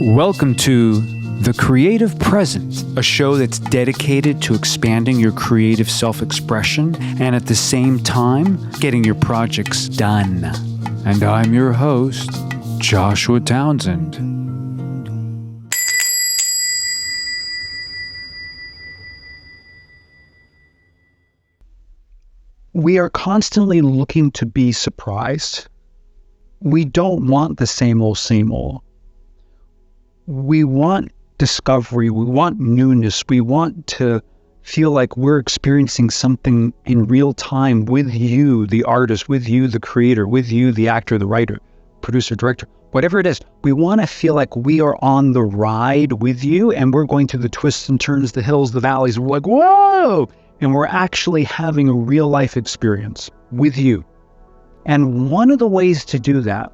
Welcome to The Creative Present, a show that's dedicated to expanding your creative self-expression and at the same time, getting your projects done. And I'm your host, Joshua Townsend. We are constantly looking to be surprised. We don't want the same old, same old. We want discovery, we want newness, we want to feel like we're experiencing something in real time with you, the artist, with you, the creator, with you, the actor, the writer, producer, director, whatever it is. We want to feel like we are on the ride with you and we're going through the twists and turns, the hills, the valleys. We're like, whoa! And we're actually having a real life experience with you. And one of the ways to do that,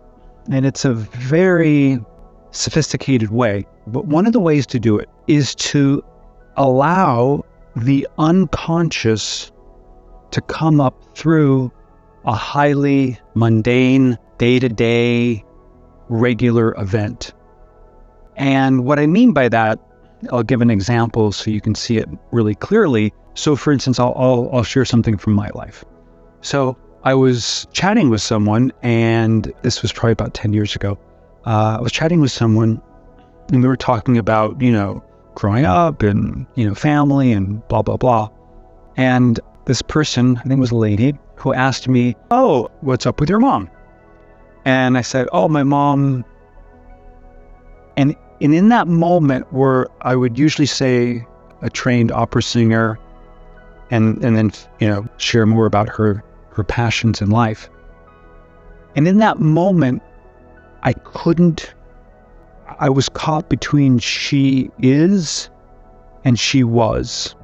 and it's a very sophisticated way, but one of the ways to do it is to allow the unconscious to come up through a highly mundane, day-to-day, regular event. And what I mean by that, I'll give an example so you can see it really clearly. So for instance, I'll share something from my life. So I was chatting with someone, and this was probably about 10 years ago. I was chatting with someone and we were talking about, growing up and, family and blah, blah, blah. And this person, I think it was a lady, who asked me, "Oh, what's up with your mom?" And I said, "Oh, my mom." And in that moment where I would usually say a trained opera singer and then, share more about her passions in life. And in that moment, I was caught between she is and she was,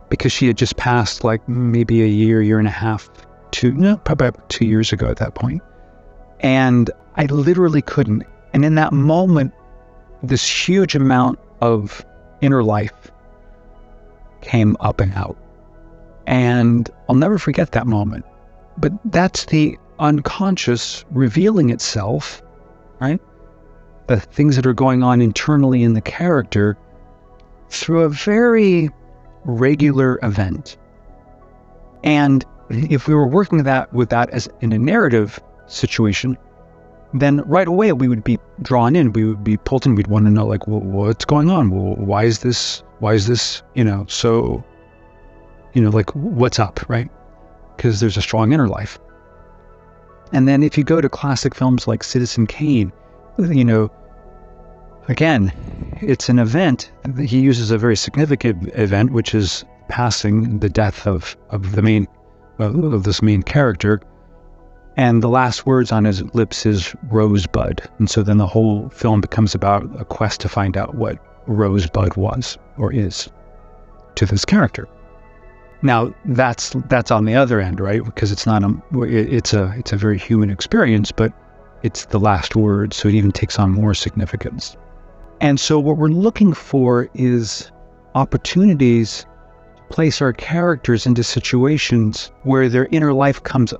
because she had just passed like maybe a year and a half, probably about 2 years ago at that point. And I literally couldn't. And in that moment, this huge amount of inner life came up and out. And I'll never forget that moment. But that's the unconscious revealing itself, right? The things that are going on internally in the character through a very regular event. And if we were working with that as in a narrative situation, then right away we would be drawn in, we would be pulled in, we'd want to know, like, well, what's going on? Well, why is this, so, like, what's up, right? Because there's a strong inner life. And then if you go to classic films like Citizen Kane, again, it's an event. He uses a very significant event, which is passing, the death of this main character. And the last words on his lips is Rosebud. And so then the whole film becomes about a quest to find out what Rosebud was or is to this character. Now that's on the other end, right? Because it's a very human experience, but it's the last word, so it even takes on more significance. And so what we're looking for is opportunities to place our characters into situations where their inner life comes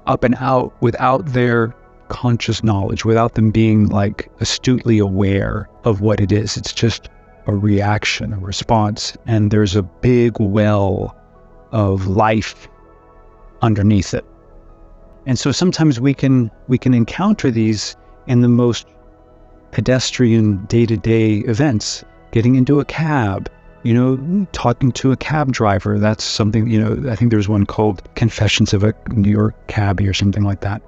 up and out without their conscious knowledge, without them being like astutely aware of what it is. It's just a reaction, a response, and there's a big well of life underneath it. And so sometimes we can encounter these in the most pedestrian day-to-day events, getting into a cab, talking to a cab driver. That's something, I think there's one called Confessions of a New York Cabbie or something like that.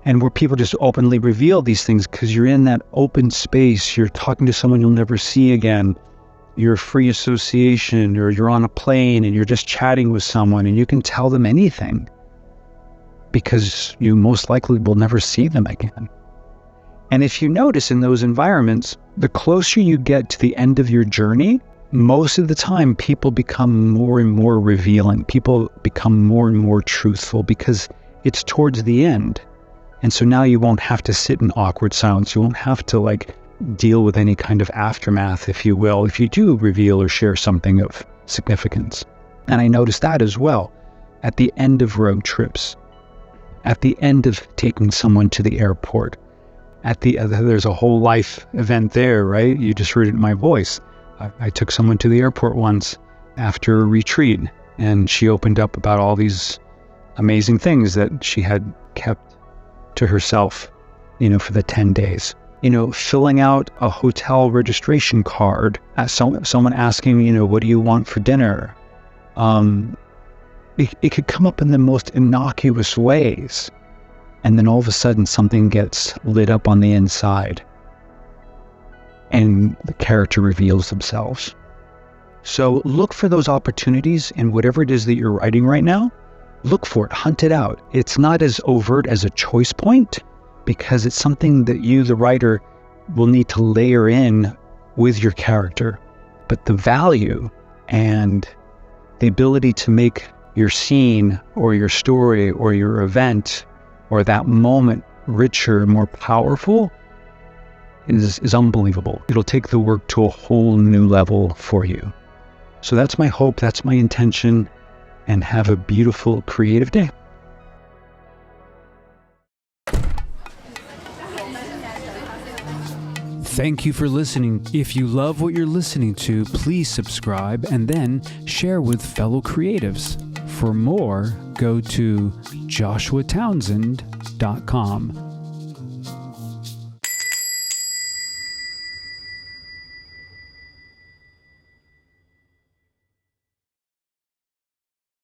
And where people just openly reveal these things because you're in that open space, you're talking to someone you'll never see again. You're a free association, or you're on a plane and you're just chatting with someone and you can tell them anything because you most likely will never see them again. And if you notice in those environments, the closer you get to the end of your journey, most of the time people become more and more revealing. People become more and more truthful because it's towards the end. And so now you won't have to sit in awkward silence. You won't have to deal with any kind of aftermath, if you will, if you do reveal or share something of significance. And I noticed that as well at the end of road trips, at the end of taking someone to the airport, there's a whole life event there, right? You just heard it in my voice. I took someone to the airport once after a retreat, and she opened up about all these amazing things that she had kept to herself, for the 10 days. Filling out a hotel registration card, someone asking, what do you want for dinner? It could come up in the most innocuous ways. And then all of a sudden something gets lit up on the inside and the character reveals themselves. So look for those opportunities in whatever it is that you're writing right now. Look for it, hunt it out. It's not as overt as a choice point because it's something that you, the writer, will need to layer in with your character. But the value and the ability to make your scene or your story or your event or that moment richer, more powerful is unbelievable. It'll take the work to a whole new level for you. So that's my hope, that's my intention, and have a beautiful creative day. Thank you for listening. If you love what you're listening to, please subscribe and then share with fellow creatives. For more, go to joshuatownsend.com.